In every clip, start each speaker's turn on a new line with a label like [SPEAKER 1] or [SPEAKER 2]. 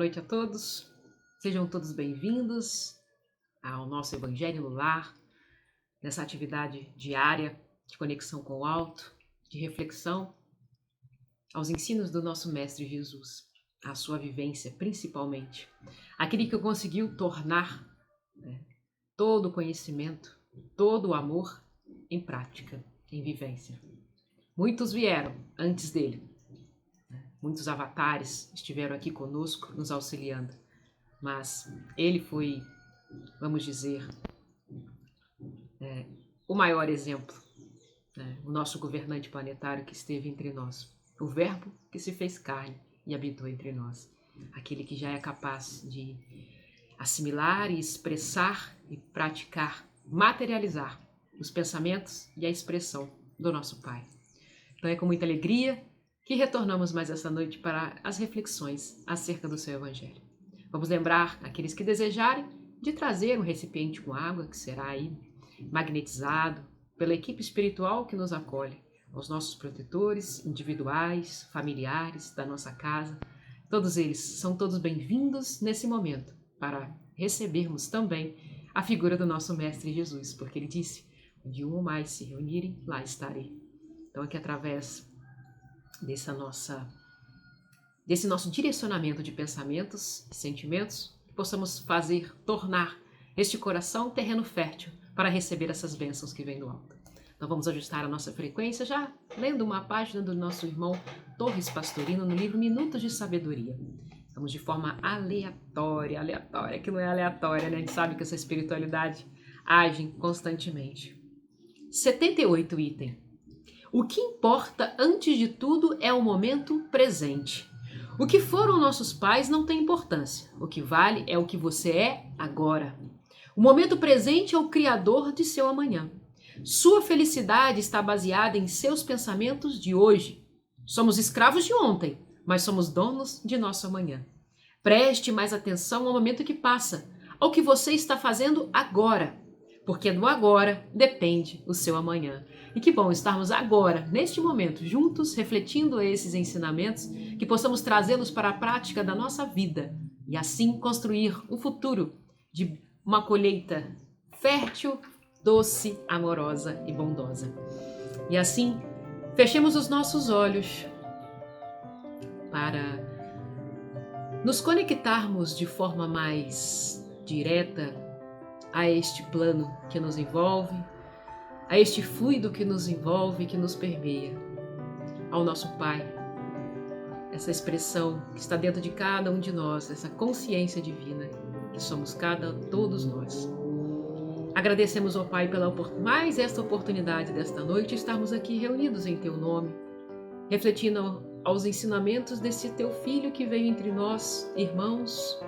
[SPEAKER 1] noite a todos. Sejam todos bem-vindos ao nosso Evangelho no Lar, nessa atividade diária de conexão com o alto, de reflexão aos ensinos do nosso Mestre Jesus, à sua vivência principalmente, aquele que conseguiu tornar todo o conhecimento, todo o amor em prática, em vivência. Muitos vieram antes dele, muitos avatares estiveram aqui conosco, nos auxiliando, mas ele foi, vamos dizer, o maior exemplo, o nosso governante planetário que esteve entre nós, o Verbo que se fez carne e habitou entre nós, aquele que já é capaz de assimilar e expressar e praticar, materializar os pensamentos e a expressão do nosso Pai. Então é com muita alegria que retornamos mais essa noite para as reflexões acerca do seu Evangelho. Vamos lembrar aqueles que desejarem de trazer um recipiente com água, que será aí magnetizado pela equipe espiritual que nos acolhe, aos nossos protetores individuais, familiares da nossa casa. Todos eles são todos bem-vindos nesse momento para recebermos também a figura do nosso Mestre Jesus, porque ele disse, onde um ou mais se reunirem, lá estarei. Então aqui através desse nosso direcionamento de pensamentos e sentimentos, que possamos tornar este coração terreno fértil para receber essas bênçãos que vêm do alto. Então vamos ajustar a nossa frequência já lendo uma página do nosso irmão Torres Pastorino no livro Minutos de Sabedoria. Vamos de forma aleatória, que não é aleatória, né? A gente sabe que essa espiritualidade age constantemente. 78 item. O que importa, antes de tudo, é o momento presente. O que foram nossos pais não tem importância. O que vale é o que você é agora. O momento presente é o criador de seu amanhã. Sua felicidade está baseada em seus pensamentos de hoje. Somos escravos de ontem, mas somos donos de nosso amanhã. Preste mais atenção ao momento que passa, ao que você está fazendo agora, porque do agora depende o seu amanhã. E que bom estarmos agora, neste momento, juntos, refletindo esses ensinamentos, que possamos trazê-los para a prática da nossa vida e assim construir um futuro de uma colheita fértil, doce, amorosa e bondosa. E assim, fechemos os nossos olhos para nos conectarmos de forma mais direta a este plano que nos envolve, a este fluido que nos envolve, que nos permeia, ao nosso Pai, essa expressão que está dentro de cada um de nós, essa consciência divina que somos todos nós. Agradecemos ao Pai pela mais esta oportunidade desta noite, estarmos aqui reunidos em Teu nome, refletindo aos ensinamentos desse Teu Filho que veio entre nós, irmãos,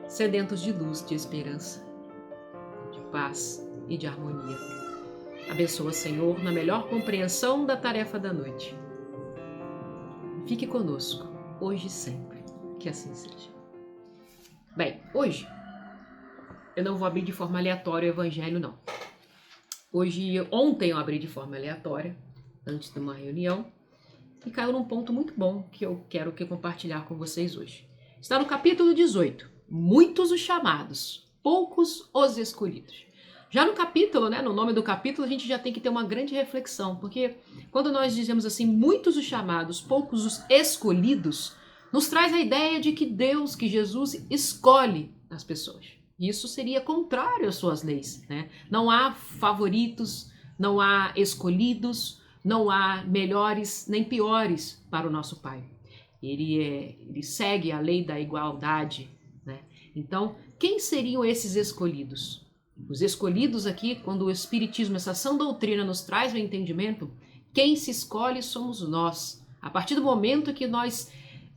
[SPEAKER 1] sedentos de luz, de esperança, de paz e de harmonia. Abençoa, Senhor, na melhor compreensão da tarefa da noite. Fique conosco, hoje e sempre, que assim seja. Bem, hoje eu não vou abrir de forma aleatória o Evangelho, não. Ontem eu abri de forma aleatória, antes de uma reunião, e caiu num ponto muito bom que eu quero compartilhar com vocês hoje. Está no capítulo 18, muitos os chamados, poucos os escolhidos. Já no capítulo, no nome do capítulo, a gente já tem que ter uma grande reflexão, porque quando nós dizemos assim, muitos os chamados, poucos os escolhidos, nos traz a ideia de que Deus, que Jesus, escolhe as pessoas. Isso seria contrário às suas leis, Não há favoritos, não há escolhidos, não há melhores nem piores para o nosso Pai. Ele segue a lei da igualdade, Então, quem seriam esses escolhidos? Os escolhidos aqui, quando o Espiritismo, essa sã doutrina nos traz o entendimento, quem se escolhe somos nós. A partir do momento que nós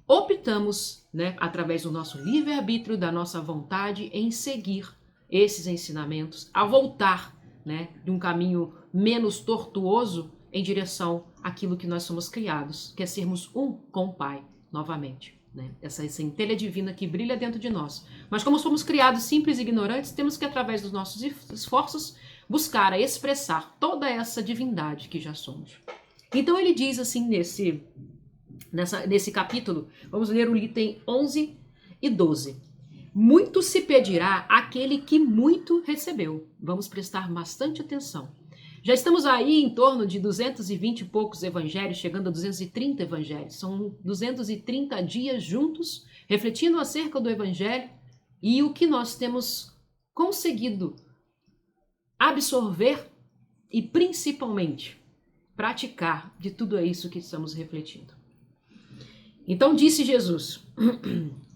[SPEAKER 1] optamos, através do nosso livre-arbítrio, da nossa vontade, em seguir esses ensinamentos, a voltar de um caminho menos tortuoso em direção àquilo que nós somos criados, que é sermos um com o Pai, novamente. Essa centelha divina que brilha dentro de nós. Mas como somos criados simples e ignorantes, temos que, através dos nossos esforços, buscar a expressar toda essa divindade que já somos. Então ele diz assim nesse capítulo, vamos ler o item 11 e 12. Muito se pedirá àquele que muito recebeu. Vamos prestar bastante atenção. Já estamos aí em torno de 220 e poucos evangelhos, chegando a 230 evangelhos. São 230 dias juntos, refletindo acerca do evangelho e o que nós temos conseguido absorver e principalmente praticar de tudo isso que estamos refletindo. Então disse Jesus: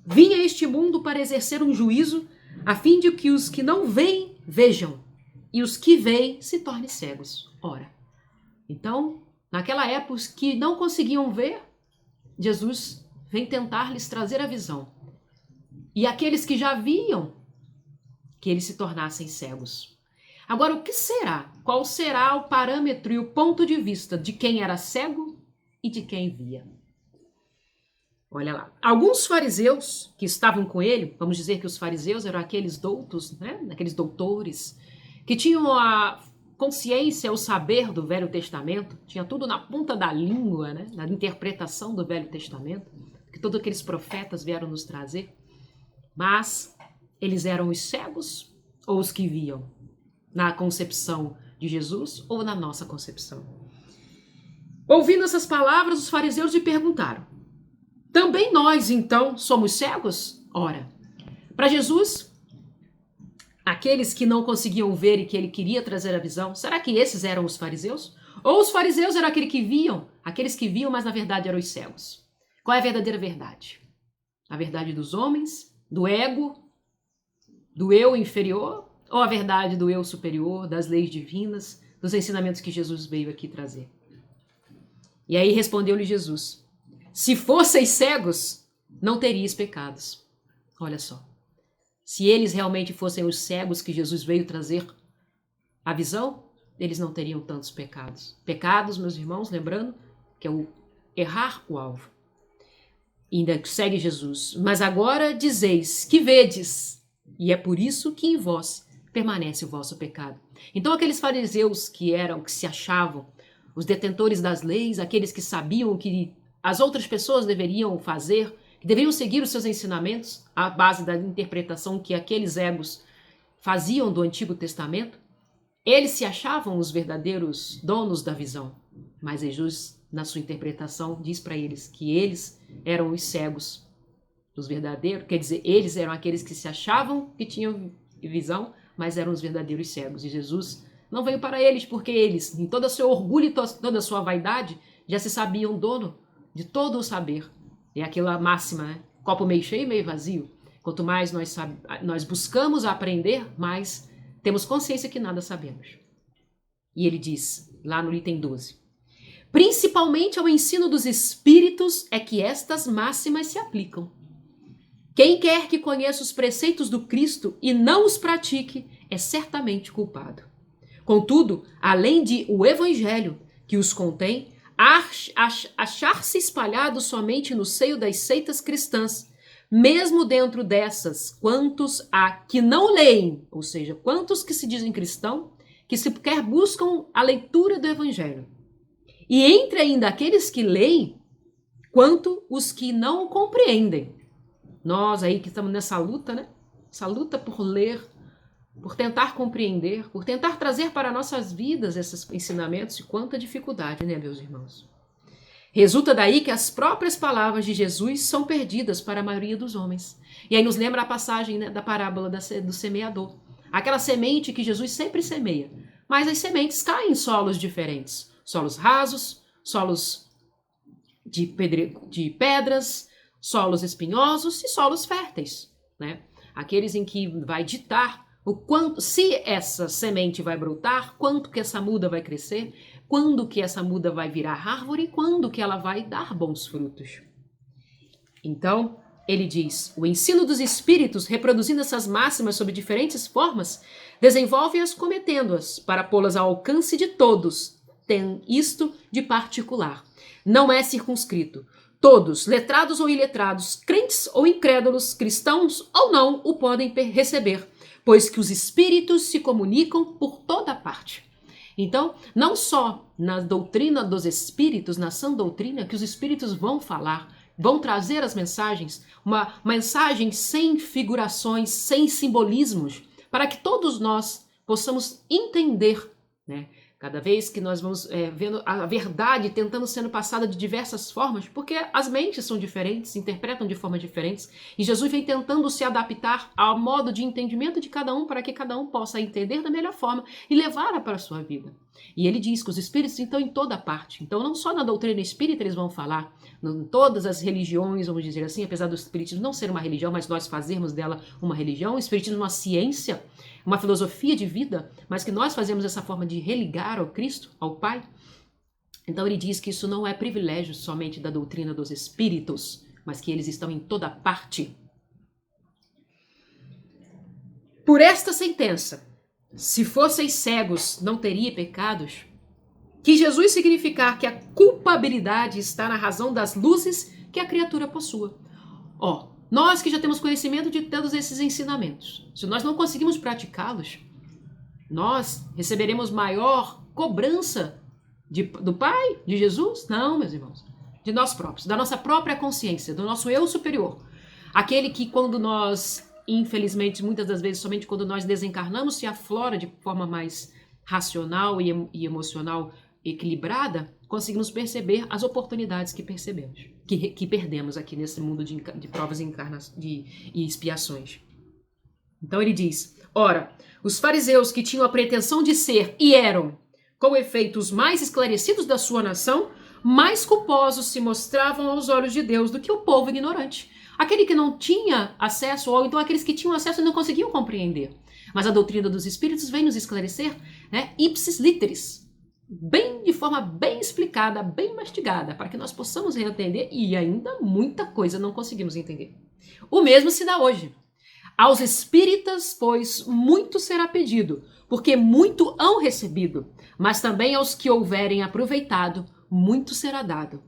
[SPEAKER 1] vim a este mundo para exercer um juízo, a fim de que os que não veem, vejam, e os que veem se tornem cegos. Ora, então, naquela época, os que não conseguiam ver, Jesus vem tentar lhes trazer a visão. E aqueles que já viam, que eles se tornassem cegos. Agora, o que será? Qual será o parâmetro e o ponto de vista de quem era cego e de quem via? Olha lá. Alguns fariseus que estavam com ele, vamos dizer que os fariseus eram aqueles doutos, né? Aqueles doutores, que tinham a consciência, o saber do Velho Testamento, tinha tudo na ponta da língua, né? Na interpretação do Velho Testamento, que todos aqueles profetas vieram nos trazer. Mas eles eram os cegos ou os que viam? Na concepção de Jesus ou na nossa concepção? Ouvindo essas palavras, os fariseus lhe perguntaram: também nós, então, somos cegos? Ora, para Jesus, aqueles que não conseguiam ver e que ele queria trazer a visão, será que esses eram os fariseus? Ou os fariseus eram aqueles que viam, mas na verdade eram os cegos? Qual é a verdadeira verdade? A verdade dos homens, do ego, do eu inferior, ou a verdade do eu superior, das leis divinas, dos ensinamentos que Jesus veio aqui trazer? E aí respondeu-lhe Jesus: se fosseis cegos, não teríeis pecados. Olha só. Se eles realmente fossem os cegos que Jesus veio trazer a visão, eles não teriam tantos pecados. Pecados, meus irmãos, lembrando que é o errar o alvo. E ainda segue Jesus: mas agora dizeis que vedes, e é por isso que em vós permanece o vosso pecado. Então aqueles fariseus que se achavam os detentores das leis, aqueles que sabiam que as outras pessoas deveriam fazer, que deveriam seguir os seus ensinamentos à base da interpretação que aqueles egos faziam do Antigo Testamento, eles se achavam os verdadeiros donos da visão. Mas Jesus, na sua interpretação, diz para eles que eles eram os cegos, os verdadeiros, quer dizer, eles eram aqueles que se achavam que tinham visão, mas eram os verdadeiros cegos. E Jesus não veio para eles porque eles, em todo o seu orgulho e toda a sua vaidade, já se sabiam dono de todo o saber. É aquela máxima, né? Copo meio cheio, meio vazio. Quanto mais nós buscamos aprender, mais temos consciência que nada sabemos. E ele diz, lá no item 12, principalmente ao ensino dos espíritos é que estas máximas se aplicam. Quem quer que conheça os preceitos do Cristo e não os pratique, é certamente culpado. Contudo, além de o Evangelho que os contém, achar-se espalhado somente no seio das seitas cristãs, mesmo dentro dessas, quantos há que não leem, ou seja, quantos que se dizem cristão, que sequer buscam a leitura do Evangelho. E entre ainda aqueles que leem, quanto os que não o compreendem. Nós aí que estamos nessa luta, né? Essa luta por ler, por tentar compreender, por tentar trazer para nossas vidas esses ensinamentos, e quanta dificuldade, né, meus irmãos? Resulta daí que as próprias palavras de Jesus são perdidas para a maioria dos homens. E aí nos lembra a passagem, né, da parábola do semeador. Aquela semente que Jesus sempre semeia. Mas as sementes caem em solos diferentes. Solos rasos, solos de pedras, solos espinhosos e solos férteis, né? Aqueles em que vai ditar o quanto, se essa semente vai brotar, quanto que essa muda vai crescer, quando que essa muda vai virar árvore e quando que ela vai dar bons frutos. Então, ele diz, o ensino dos espíritos, reproduzindo essas máximas sob diferentes formas, desenvolve-as cometendo-as para pô-las ao alcance de todos. Tem isto de particular. Não é circunscrito. Todos, letrados ou iletrados, crentes ou incrédulos, cristãos ou não, o podem receber, pois que os espíritos se comunicam por toda parte. Então, não só na doutrina dos espíritos, na sã doutrina, que os espíritos vão falar, vão trazer as mensagens, uma mensagem sem figurações, sem simbolismos, para que todos nós possamos entender, né? Cada vez que nós vamos vendo a verdade tentando sendo passada de diversas formas, porque as mentes são diferentes, interpretam de formas diferentes, e Jesus vem tentando se adaptar ao modo de entendimento de cada um para que cada um possa entender da melhor forma e levá-la para a sua vida. E ele diz que os espíritos estão em toda parte. Então, não só na doutrina espírita eles vão falar, em todas as religiões, vamos dizer assim, apesar do espiritismo não ser uma religião, mas nós fazermos dela uma religião, o espiritismo é uma ciência, uma filosofia de vida, mas que nós fazemos essa forma de religar ao Cristo, ao Pai. Então ele diz que isso não é privilégio somente da doutrina dos espíritos, mas que eles estão em toda parte. Por esta sentença, se fosseis cegos, não teria pecados, que Jesus significar que a culpabilidade está na razão das luzes que a criatura possua. Nós que já temos conhecimento de todos esses ensinamentos, se nós não conseguimos praticá-los, nós receberemos maior cobrança do Pai, de Jesus? Não, meus irmãos. De nós próprios, da nossa própria consciência, do nosso eu superior. Aquele que quando nós, infelizmente, muitas das vezes, somente quando nós desencarnamos, se aflora de forma mais racional e emocional equilibrada, conseguimos perceber as oportunidades que percebemos, que perdemos aqui nesse mundo de provas e expiações. Então ele diz, ora, os fariseus que tinham a pretensão de ser e eram, com efeito, os mais esclarecidos da sua nação, mais culposos se mostravam aos olhos de Deus do que o povo ignorante. Aquele que não tinha acesso, ou então aqueles que tinham acesso e não conseguiam compreender. Mas a doutrina dos espíritos vem nos esclarecer, né, ipsis literis, de forma bem explicada, bem mastigada, para que nós possamos entender, e ainda muita coisa não conseguimos entender. O mesmo se dá hoje. Aos espíritas, pois, muito será pedido, porque muito hão recebido, mas também aos que houverem aproveitado, muito será dado.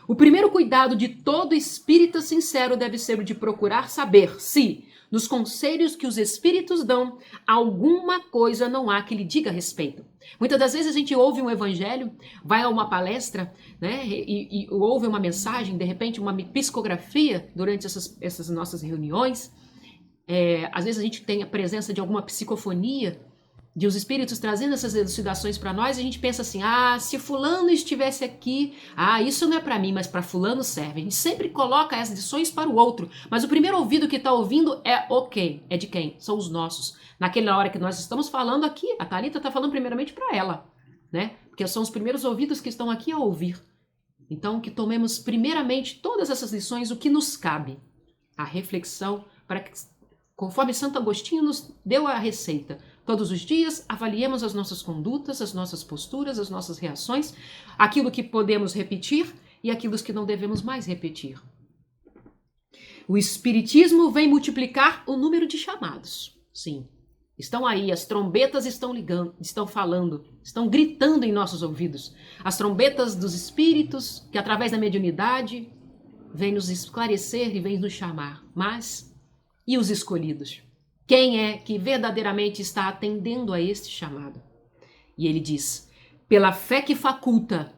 [SPEAKER 1] O primeiro cuidado de todo espírita sincero deve ser o de procurar saber se, nos conselhos que os espíritos dão, alguma coisa não há que lhe diga a respeito. Muitas das vezes a gente ouve um evangelho, vai a uma palestra, né, e ouve uma mensagem, de repente uma psicografia durante essas nossas reuniões. Às vezes a gente tem a presença de alguma psicofonia, de os espíritos trazendo essas elucidações para nós, e a gente pensa assim, se fulano estivesse aqui, isso não é para mim, mas para fulano serve. A gente sempre coloca as lições para o outro, mas o primeiro ouvido que está ouvindo é de quem? São os nossos. Naquela hora que nós estamos falando aqui, a Thalita está falando primeiramente para ela, né? Porque são os primeiros ouvidos que estão aqui a ouvir. Então, que tomemos primeiramente todas essas lições, o que nos cabe, a reflexão, para que, conforme Santo Agostinho nos deu a receita, todos os dias avaliemos as nossas condutas, as nossas posturas, as nossas reações, aquilo que podemos repetir e aquilo que não devemos mais repetir. O Espiritismo vem multiplicar o número de chamados. Sim, estão aí, as trombetas estão ligando, estão falando, estão gritando em nossos ouvidos. As trombetas dos espíritos, que através da mediunidade, vêm nos esclarecer e vêm nos chamar. Mas, e os escolhidos? Quem é que verdadeiramente está atendendo a este chamado? E ele diz, pela fé que faculta,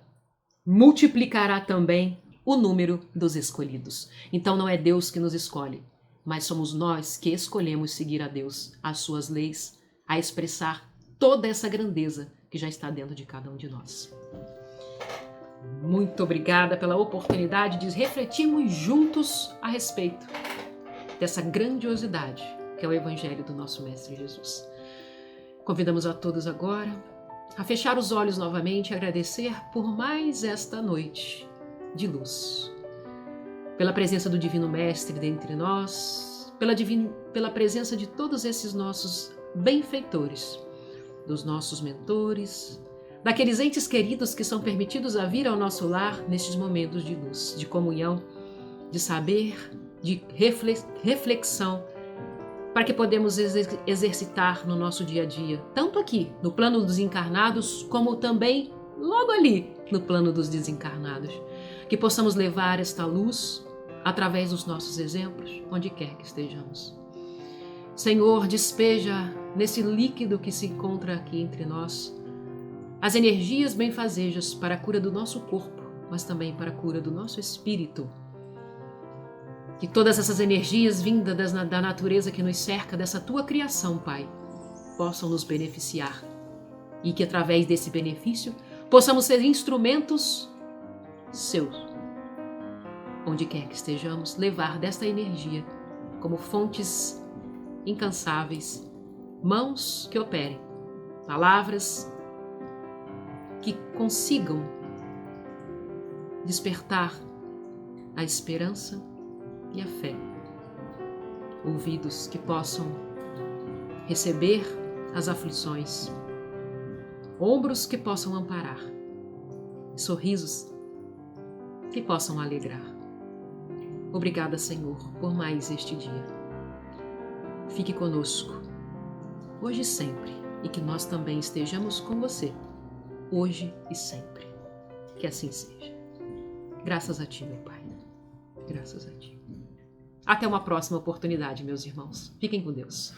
[SPEAKER 1] multiplicará também o número dos escolhidos. Então não é Deus que nos escolhe, mas somos nós que escolhemos seguir a Deus, as suas leis, a expressar toda essa grandeza que já está dentro de cada um de nós. Muito obrigada pela oportunidade de refletirmos juntos a respeito dessa grandiosidade que é o Evangelho do nosso Mestre Jesus. Convidamos a todos agora a fechar os olhos novamente e agradecer por mais esta noite de luz. Pela presença do Divino Mestre dentre nós, pela presença de todos esses nossos benfeitores, dos nossos mentores, daqueles entes queridos que são permitidos a vir ao nosso lar nestes momentos de luz, de comunhão, de saber, de reflexão, para que podemos exercitar no nosso dia a dia, tanto aqui, no plano dos encarnados, como também logo ali, no plano dos desencarnados. Que possamos levar esta luz através dos nossos exemplos, onde quer que estejamos. Senhor, despeja nesse líquido que se encontra aqui entre nós as energias benfazejas para a cura do nosso corpo, mas também para a cura do nosso espírito. Que todas essas energias vindas da natureza que nos cerca, dessa tua criação, Pai, possam nos beneficiar. E que através desse benefício possamos ser instrumentos seus. Onde quer que estejamos, levar desta energia como fontes incansáveis, mãos que operem, palavras que consigam despertar a esperança e a fé, ouvidos que possam receber as aflições, ombros que possam amparar, sorrisos que possam alegrar. Obrigada, Senhor, por mais este dia. Fique conosco, hoje e sempre, e que nós também estejamos com você, hoje e sempre. Que assim seja. Graças a Ti, meu Pai. Graças a Ti. Até uma próxima oportunidade, meus irmãos. Fiquem com Deus.